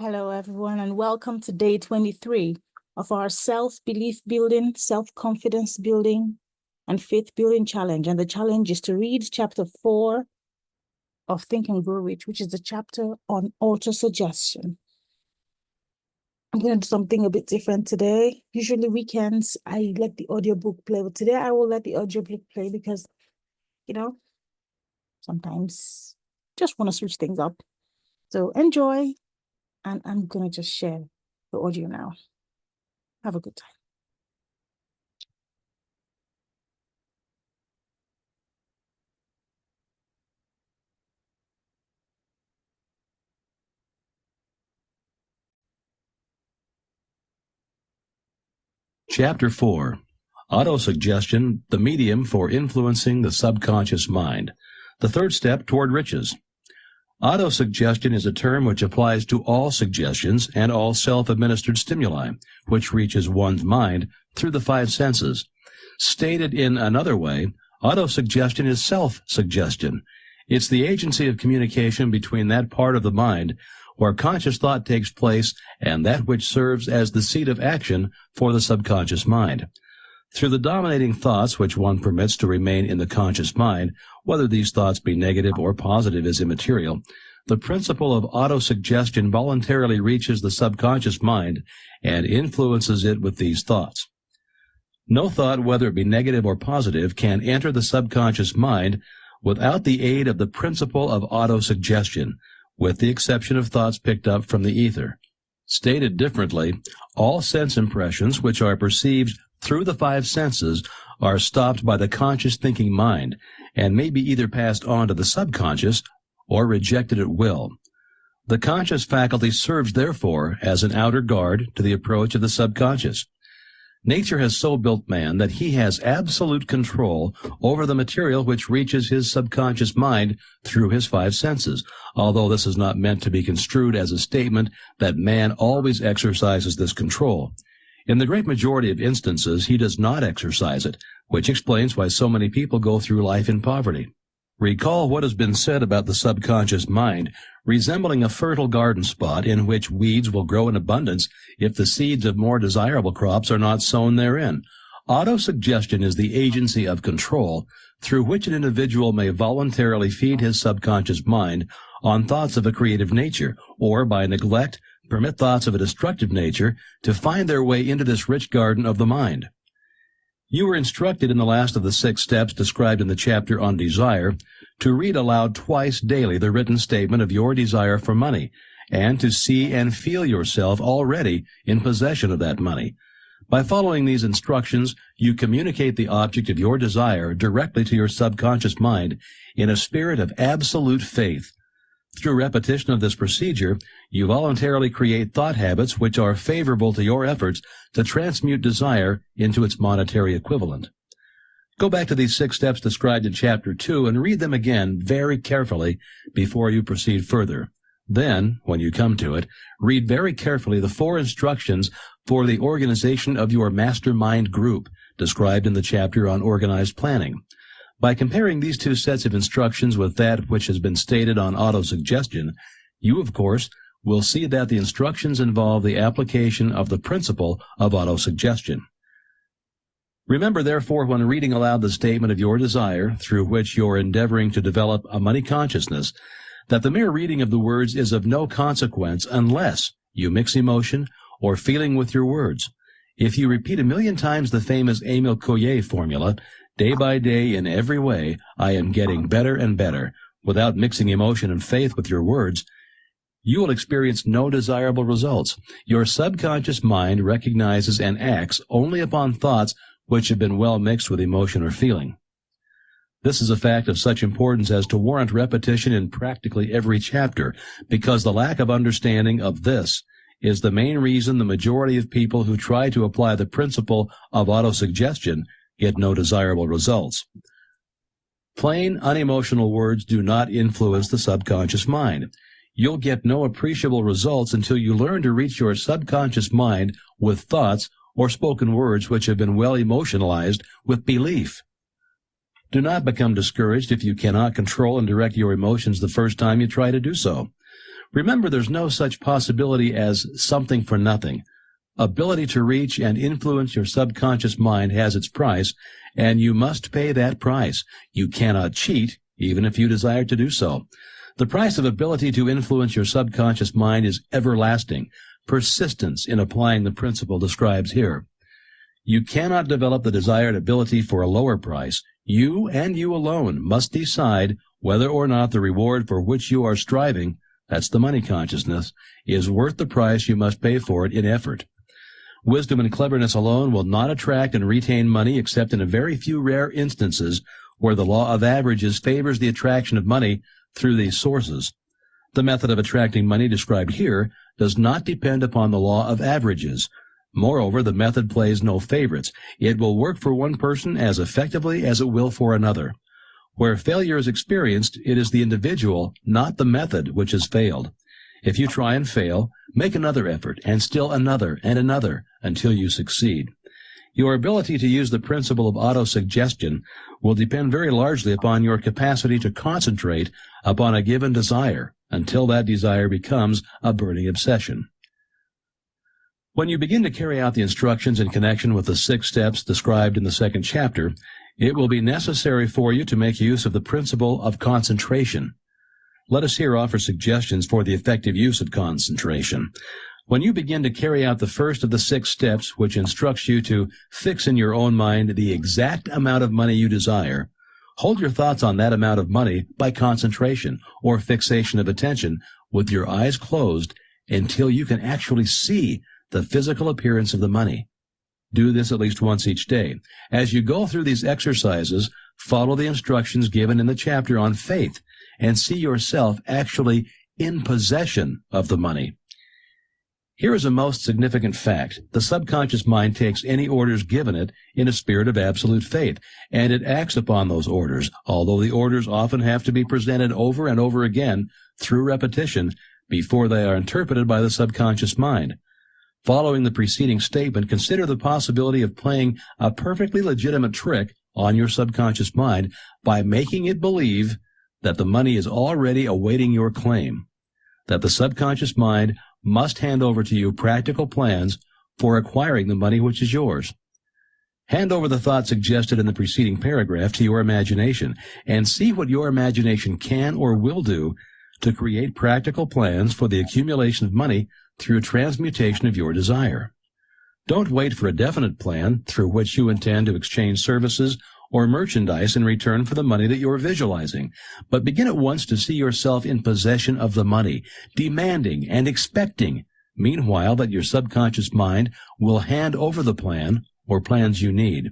Hello, everyone, and welcome to day 23 of our self-belief building, self-confidence building, and faith building challenge. And the challenge is to read chapter 4 of Think and Grow Rich, which is the chapter on auto-suggestion. I'm going to do something a bit different today. Usually weekends, I let the audiobook play, but today I will let the audiobook play because, sometimes just want to switch things up. So enjoy. And I'm going to just share the audio now. Have a good time. Chapter 4. Autosuggestion, the medium for influencing the subconscious mind. The third step toward riches. Autosuggestion is a term which applies to all suggestions and all self-administered stimuli, which reaches one's mind through the five senses. Stated in another way, autosuggestion is self-suggestion. It's the agency of communication between that part of the mind where conscious thought takes place and that which serves as the seat of action for the subconscious mind. Through the dominating thoughts which one permits to remain in the conscious mind, whether these thoughts be negative or positive is immaterial, the principle of autosuggestion voluntarily reaches the subconscious mind and influences it with these thoughts. No thought, whether it be negative or positive, can enter the subconscious mind without the aid of the principle of autosuggestion, with the exception of thoughts picked up from the ether. Stated differently, all sense impressions which are perceived through the five senses are stopped by the conscious thinking mind and may be either passed on to the subconscious or rejected at will. The conscious faculty serves, therefore, as an outer guard to the approach of the subconscious. Nature has so built man that he has absolute control over the material which reaches his subconscious mind through his five senses, although this is not meant to be construed as a statement that man always exercises this control. In the great majority of instances, he does not exercise it, which explains why so many people go through life in poverty. Recall what has been said about the subconscious mind resembling a fertile garden spot in which weeds will grow in abundance if the seeds of more desirable crops are not sown therein. Autosuggestion is the agency of control through which an individual may voluntarily feed his subconscious mind on thoughts of a creative nature, or by neglect, permit thoughts of a destructive nature to find their way into this rich garden of the mind. You were instructed in the last of the 6 steps described in the chapter on desire to read aloud twice daily the written statement of your desire for money, and to see and feel yourself already in possession of that money. By following these instructions, you communicate the object of your desire directly to your subconscious mind in a spirit of absolute faith. Through repetition of this procedure, you voluntarily create thought habits which are favorable to your efforts to transmute desire into its monetary equivalent. Go back to these 6 steps described in Chapter 2 and read them again very carefully before you proceed further. Then, when you come to it, read very carefully the 4 instructions for the organization of your mastermind group described in the chapter on organized planning. By comparing these 2 sets of instructions with that which has been stated on autosuggestion, you, of course, will see that the instructions involve the application of the principle of autosuggestion. Remember, therefore, when reading aloud the statement of your desire, through which you're endeavoring to develop a money consciousness, that the mere reading of the words is of no consequence unless you mix emotion or feeling with your words. If you repeat 1,000,000 times the famous Émile Coué formula, day by day, in every way, I am getting better and better, without mixing emotion and faith with your words, you will experience no desirable results. Your subconscious mind recognizes and acts only upon thoughts which have been well mixed with emotion or feeling. This is a fact of such importance as to warrant repetition in practically every chapter, because the lack of understanding of this is the main reason the majority of people who try to apply the principle of autosuggestion get no desirable results. Plain, unemotional words do not influence the subconscious mind. You'll get no appreciable results until you learn to reach your subconscious mind with thoughts or spoken words which have been well emotionalized with belief. Do not become discouraged if you cannot control and direct your emotions the first time you try to do so. Remember, there's no such possibility as something for nothing. Ability to reach and influence your subconscious mind has its price, and you must pay that price. You cannot cheat, even if you desire to do so. The price of ability to influence your subconscious mind is everlasting. Persistence in applying the principle described here. You cannot develop the desired ability for a lower price. You and you alone must decide whether or not the reward for which you are striving, that's the money consciousness, is worth the price you must pay for it in effort. Wisdom and cleverness alone will not attract and retain money except in a very few rare instances where the law of averages favors the attraction of money through these sources. The method of attracting money described here does not depend upon the law of averages. Moreover, the method plays no favorites. It will work for one person as effectively as it will for another. Where failure is experienced, it is the individual, not the method, which has failed. If you try and fail, make another effort, and still another and another, until you succeed. Your ability to use the principle of autosuggestion will depend very largely upon your capacity to concentrate upon a given desire until that desire becomes a burning obsession. When you begin to carry out the instructions in connection with the 6 steps described in the 2nd chapter, it will be necessary for you to make use of the principle of concentration. Let us here offer suggestions for the effective use of concentration. When you begin to carry out the first of the 6 steps, which instructs you to fix in your own mind the exact amount of money you desire, hold your thoughts on that amount of money by concentration or fixation of attention with your eyes closed until you can actually see the physical appearance of the money. Do this at least once each day. As you go through these exercises, follow the instructions given in the chapter on faith and see yourself actually in possession of the money. Here is a most significant fact. The subconscious mind takes any orders given it in a spirit of absolute faith, and it acts upon those orders, although the orders often have to be presented over and over again through repetition before they are interpreted by the subconscious mind. Following the preceding statement, consider the possibility of playing a perfectly legitimate trick on your subconscious mind by making it believe that the money is already awaiting your claim, that the subconscious mind must hand over to you practical plans for acquiring the money which is yours. Hand over the thought suggested in the preceding paragraph to your imagination and see what your imagination can or will do to create practical plans for the accumulation of money through transmutation of your desire. Don't wait for a definite plan through which you intend to exchange services or merchandise in return for the money that you're visualizing, but begin at once to see yourself in possession of the money, demanding and expecting, meanwhile, that your subconscious mind will hand over the plan or plans you need.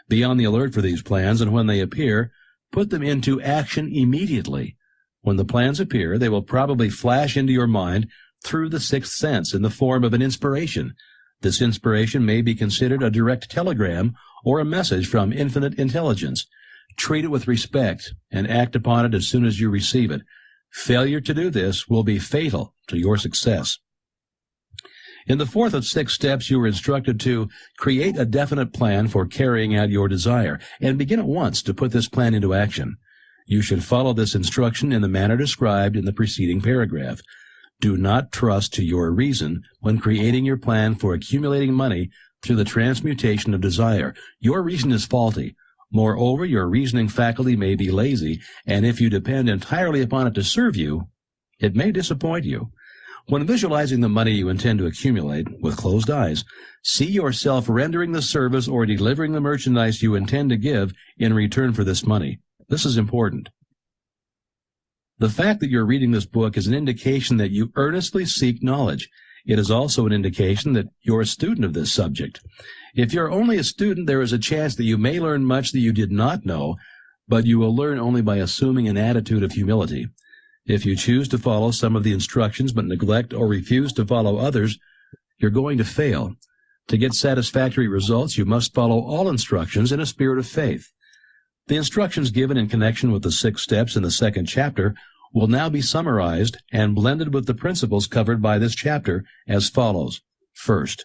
Be on the alert for these plans, and when they appear, put them into action immediately. When the plans appear, they will probably flash into your mind through the 6th sense in the form of an inspiration. This inspiration may be considered a direct telegram or a message from infinite intelligence. Treat it with respect and act upon it as soon as you receive it. Failure to do this will be fatal to your success. In the 4th of 6 steps, you are instructed to create a definite plan for carrying out your desire and begin at once to put this plan into action. You should follow this instruction in the manner described in the preceding paragraph. Do not trust to your reason when creating your plan for accumulating money through the transmutation of desire. Your reason is faulty. Moreover, your reasoning faculty may be lazy, and if you depend entirely upon it to serve you, it may disappoint you. When visualizing the money you intend to accumulate with closed eyes, see yourself rendering the service or delivering the merchandise you intend to give in return for this money. This is important. The fact that you're reading this book is an indication that you earnestly seek knowledge. It is also an indication that you're a student of this subject. If you're only a student, there is a chance that you may learn much that you did not know, but you will learn only by assuming an attitude of humility. If you choose to follow some of the instructions but neglect or refuse to follow others, you're going to fail. To get satisfactory results, you must follow all instructions in a spirit of faith. The instructions given in connection with the 6 steps in the 2nd chapter will now be summarized and blended with the principles covered by this chapter as follows. First,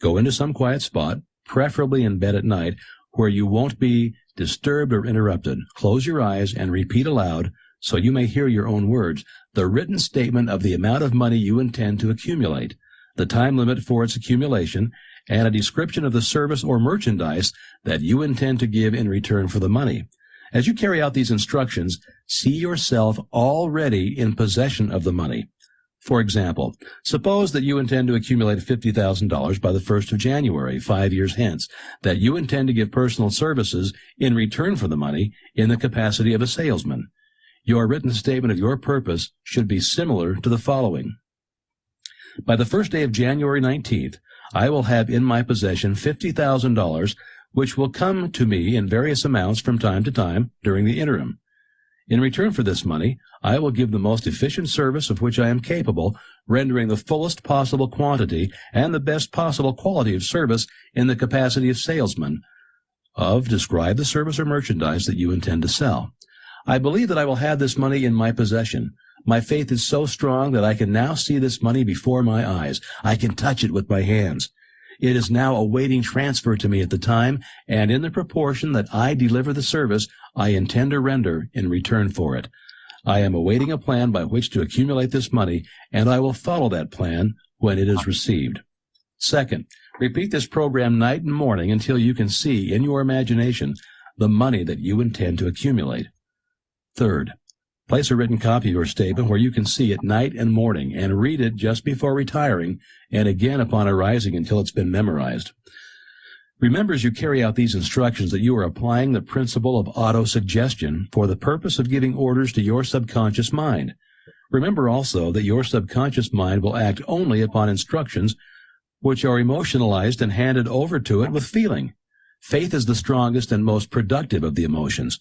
go into some quiet spot, preferably in bed at night, where you won't be disturbed or interrupted. Close your eyes and repeat aloud, so you may hear your own words, the written statement of the amount of money you intend to accumulate, the time limit for its accumulation, and a description of the service or merchandise that you intend to give in return for the money. As you carry out these instructions, see yourself already in possession of the money. For example, suppose that you intend to accumulate $50,000 by the 1st of January, 5 years hence, that you intend to give personal services in return for the money in the capacity of a salesman. Your written statement of your purpose should be similar to the following. By the first day of January 19th, I will have in my possession $50,000, which will come to me in various amounts from time to time during the interim. In return for this money, I will give the most efficient service of which I am capable, rendering the fullest possible quantity and the best possible quality of service in the capacity of salesman. Describe the service or merchandise that you intend to sell. I believe that I will have this money in my possession. My faith is so strong that I can now see this money before my eyes. I can touch it with my hands. It is now awaiting transfer to me at the time, and in the proportion that I deliver the service, I intend to render in return for it. I am awaiting a plan by which to accumulate this money, and I will follow that plan when it is received. Second, repeat this program night and morning until you can see in your imagination the money that you intend to accumulate. Third, place a written copy of your statement where you can see it night and morning and read it just before retiring and again upon arising until it's been memorized. Remember as you carry out these instructions that you are applying the principle of auto-suggestion for the purpose of giving orders to your subconscious mind. Remember also that your subconscious mind will act only upon instructions which are emotionalized and handed over to it with feeling. Faith is the strongest and most productive of the emotions.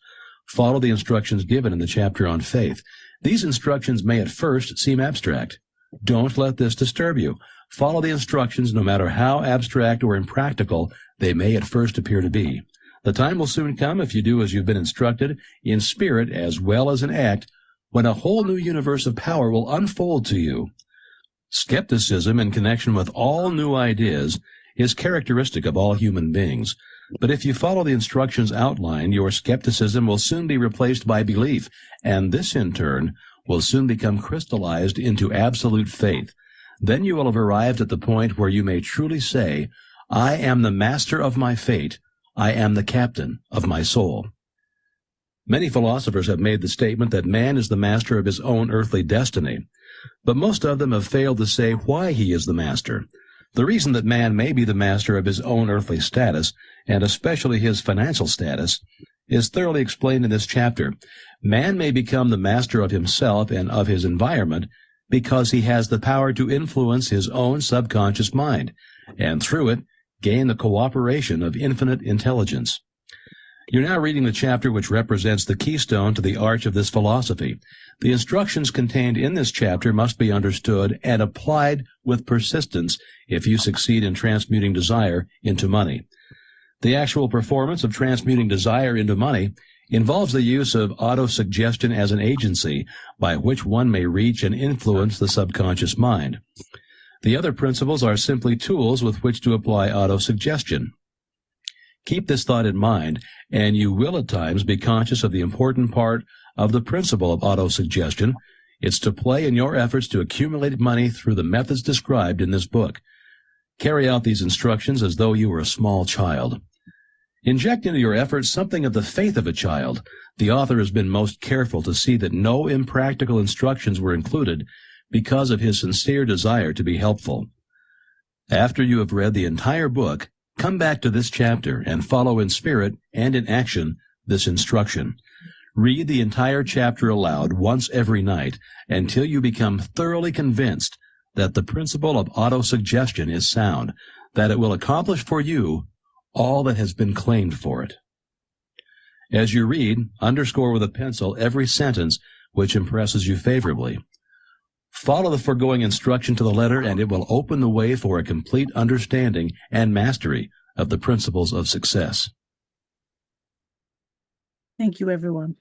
Follow the instructions given in the chapter on faith. These instructions may at first seem abstract. Don't let this disturb you. Follow the instructions no matter how abstract or impractical they may at first appear to be. The time will soon come, if you do as you've been instructed, in spirit as well as in act, when a whole new universe of power will unfold to you. Skepticism in connection with all new ideas is characteristic of all human beings. But if you follow the instructions outlined, your skepticism will soon be replaced by belief, and this in turn will soon become crystallized into absolute faith. Then you will have arrived at the point where you may truly say, I am the master of my fate. I am the captain of my soul. Many philosophers have made the statement that man is the master of his own earthly destiny, but most of them have failed to say why he is the master. The reason that man may be the master of his own earthly status, and especially his financial status, is thoroughly explained in this chapter. Man may become the master of himself and of his environment because he has the power to influence his own subconscious mind, and through it, gain the cooperation of infinite intelligence. You're now reading the chapter which represents the keystone to the arch of this philosophy. The instructions contained in this chapter must be understood and applied with persistence if you succeed in transmuting desire into money. The actual performance of transmuting desire into money involves the use of auto-suggestion as an agency by which one may reach and influence the subconscious mind. The other principles are simply tools with which to apply auto-suggestion. Keep this thought in mind, and you will at times be conscious of the important part of the principle of auto-suggestion. It's to play in your efforts to accumulate money through the methods described in this book. Carry out these instructions as though you were a small child. Inject into your efforts something of the faith of a child. The author has been most careful to see that no impractical instructions were included because of his sincere desire to be helpful. After you have read the entire book, come back to this chapter and follow in spirit and in action this instruction. Read the entire chapter aloud once every night until you become thoroughly convinced that the principle of auto-suggestion is sound, that it will accomplish for you all that has been claimed for it. As you read, underscore with a pencil every sentence which impresses you favorably. Follow the foregoing instruction to the letter, and it will open the way for a complete understanding and mastery of the principles of success. Thank you, everyone.